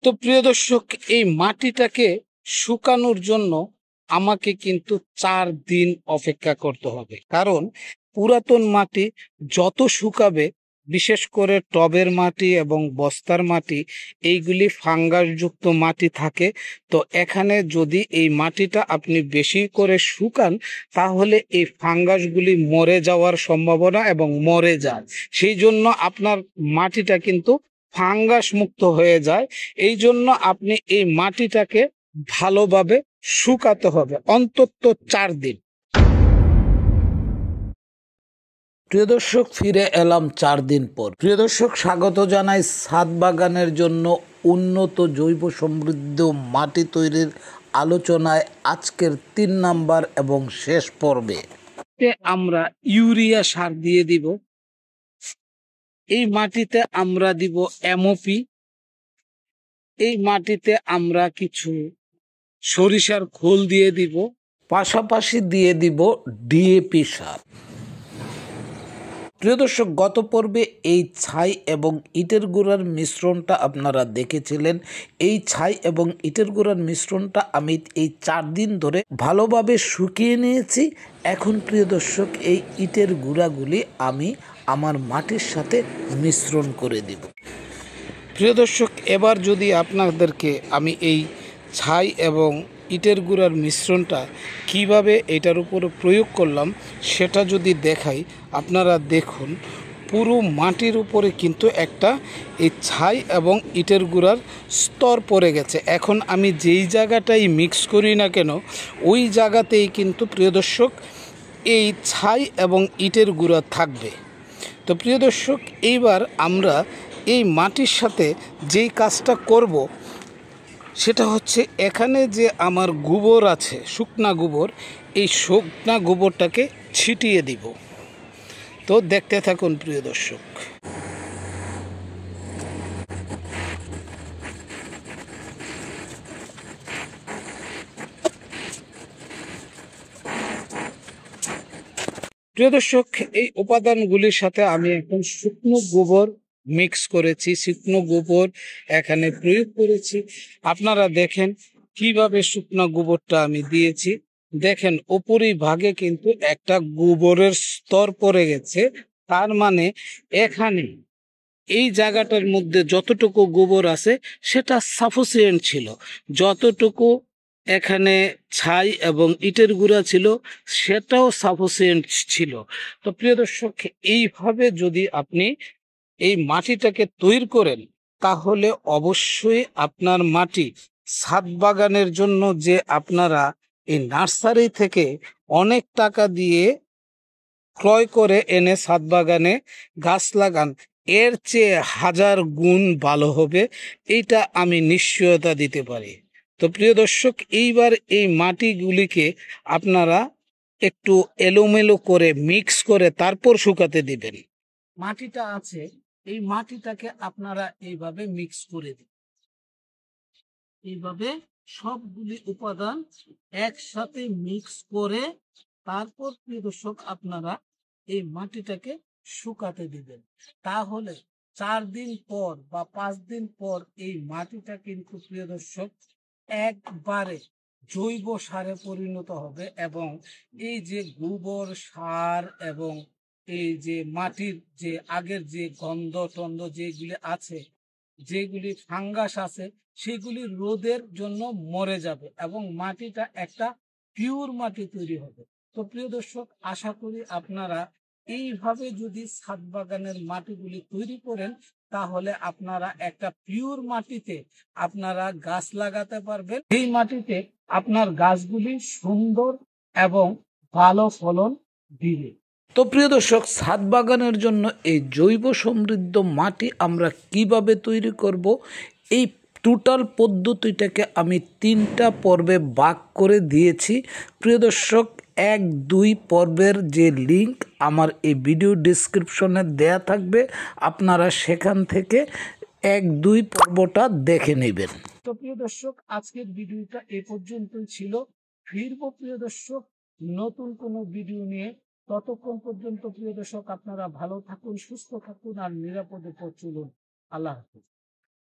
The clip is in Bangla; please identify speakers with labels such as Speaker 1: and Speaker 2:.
Speaker 1: তো প্রিয় দর্শক, এই মাটিটাকে শুকানোর জন্য আমাকে কিন্তু 4 দিন অপেক্ষা করতে হবে। কারণ পুরাতন মাটি যত শুকাবে, বিশেষ করে টবের মাটি এবং বস্তার মাটি, এইগুলি ফাঙ্গাসযুক্ত মাটি থাকে। তো এখানে যদি এই মাটিটা আপনি বেশি করে শুকান, তাহলে এই ফাঙ্গাসগুলি মরে যাওয়ার সম্ভাবনা এবং মরে যায়। সেই জন্য আপনার মাটিটা কিন্তু ফাঙ্গাস মুক্ত হয়ে যায়। এই জন্য আপনি এই মাটিটাকে ভালোভাবে শুকাতে হবে অন্তত 4 দিন। প্রিয় দর্শক, ফিরে এলাম 4 দিন পর। প্রিয় দর্শক, স্বাগত জানাই ছাদ বাগানের জন্য উন্নত জৈব সমৃদ্ধ মাটি তৈরির আলোচনায় আজকের 3 নাম্বার এবং শেষ পর্বে আমরা ইউরিয়া সার দিয়ে দিব। এই মাটিতে আমরা দিব এমওপি। এই মাটিতে আমরা কিছু সরিষার খোল দিয়ে দিব, পাশাপাশি দিয়ে দিব ডিএপি সার। প্রিয় দর্শক, গত পর্বে এই ছাই এবং ইটের গুঁড়ার মিশ্রণটা আপনারা দেখেছিলেন। এই ছাই এবং ইটের গুঁড়ার মিশ্রণটা আমি এই 4 দিন ধরে ভালোভাবে শুকিয়ে নিয়েছি। এখন প্রিয় দর্শক, এই ইটের গুঁড়াগুলি আমি আমার মাটির সাথে মিশ্রণ করে দিব। প্রিয় দর্শক, এবার যদি আপনাদেরকে আমি এই ছাই এবং ইটের গুঁড়ার মিশ্রণটা কিভাবে এটার উপরে প্রয়োগ করলাম সেটা যদি দেখাই, আপনারা দেখুন পুরো মাটির উপরে কিন্তু একটা এই ছাই এবং ইটের গুঁড়ার স্তর পড়ে গেছে। এখন আমি যেই জায়গাটাই মিক্স করি না কেন, ওই জায়গাতেই কিন্তু প্রিয় দর্শক এই ছাই এবং ইটের গুঁড়া থাকবে। তো প্রিয় দর্শক, এইবার আমরা এই মাটির সাথে যেই কাজটা করব সেটা হচ্ছে, এখানে যে আমার গোবর আছে, শুকনা গোবর, এই শুকনা গোবরটাকে ছিটিয়ে দিব। তো দেখতে থাকুন প্রিয় দর্শক। প্রিয় দর্শক, এই উপাদানগুলির সাথে আমি এখন শুকনো গোবর মিক্স করেছি, শুকনো গোবর এখানে প্রয়োগ করেছি। আপনারা দেখেন কিভাবে শুকনো গোবরটা আমি দিয়েছি। দেখেন উপরি ভাগে কিন্তু একটা গোবরের স্তর পড়ে গেছে। তার মানে এখানে এই জায়গাটার মধ্যে যতটুকু গোবর আছে সেটা সাফিসিয়েন্ট ছিল। যতটুকু এখানে ছাই এবং ইটের গুঁড়া ছিল সেটাও সাফিসিয়েন্ট ছিল। তো প্রিয় দর্শক, এইভাবে যদি আপনি এই মাটিটাকে তৈরি করেন, তাহলে অবশ্যই আপনার মাটি ছাদ বাগানের জন্য, যে আপনারা এই নার্সারি থেকে অনেক টাকা দিয়ে ক্রয় করে এনে ছাদ বাগানে গাছ লাগান, এর চেয়ে 1000 গুণ ভালো হবে, এইটা আমি নিশ্চয়তা দিতে পারি। তো প্রিয় দর্শক, এইবার এই মাটিগুলিকে আপনারা একটু এলোমেলো করে মিক্স করে তারপর শুকাতে দিবেন। মাটিটা আছে, এই মাটিটাকে আপনারা এইভাবে মিক্স করে দিন। এইভাবে সবগুলি উপাদান একসাথে মিক্স করে তারপর প্রিয় দর্শক আপনারা এই মাটিটাকে শুকাতে দিবেন। তাহলে 4 দিন পর বা 5 দিন পর এই মাটিটা কিন্তু প্রিয় দর্শক একবারে জৈব সারে পরিণত হবে, এবং এই যে গোবর সার এবং এই যে মাটির যে আগের যে গন্ধ টন্ধ যেগুলি আছে, যেগুলি ফাঙ্গাস আছে, সেগুলি রোদের জন্য মরে যাবে এবং মাটিটা একটা পিওর মাটি তৈরি হবে। তো প্রিয় দর্শক, আশা করি আপনারা এইভাবে যদি ছাদ বাগানের মাটিগুলি তৈরি করেন, তাহলে আপনারা একটা পিওর মাটিতে আপনারা গাছ লাগাতে পারবেন। এই মাটিতে আপনার গাছগুলি সুন্দর এবং ভালো ফলন দিবে। তো প্রিয় দর্শক, ছাদ বাগানের জন্য এই জৈব সমৃদ্ধ মাটি আমরা কিভাবে তৈরি করব, এই টোটাল পদ্ধতিটাকে আমি 3টা পর্বে ভাগ করে দিয়েছি। প্রিয় দর্শক, 1-2 পর্বের যে লিঙ্ক আমার এই ভিডিও ডেসক্রিপশনে দেয়া থাকবে, আপনারা সেখান থেকে 1-2 পর্বটা দেখে নেবেন। তো প্রিয় দর্শক, আজকের ভিডিওটা এ পর্যন্তই ছিল। ফিরবো প্রিয় দর্শক নতুন কোনো ভিডিও নিয়ে। ততক্ষণ পর্যন্ত প্রিয় দর্শক আপনারা ভালো থাকুন, সুস্থ থাকুন আর নিরাপদে চলুন। আল্লাহ হাফেজ।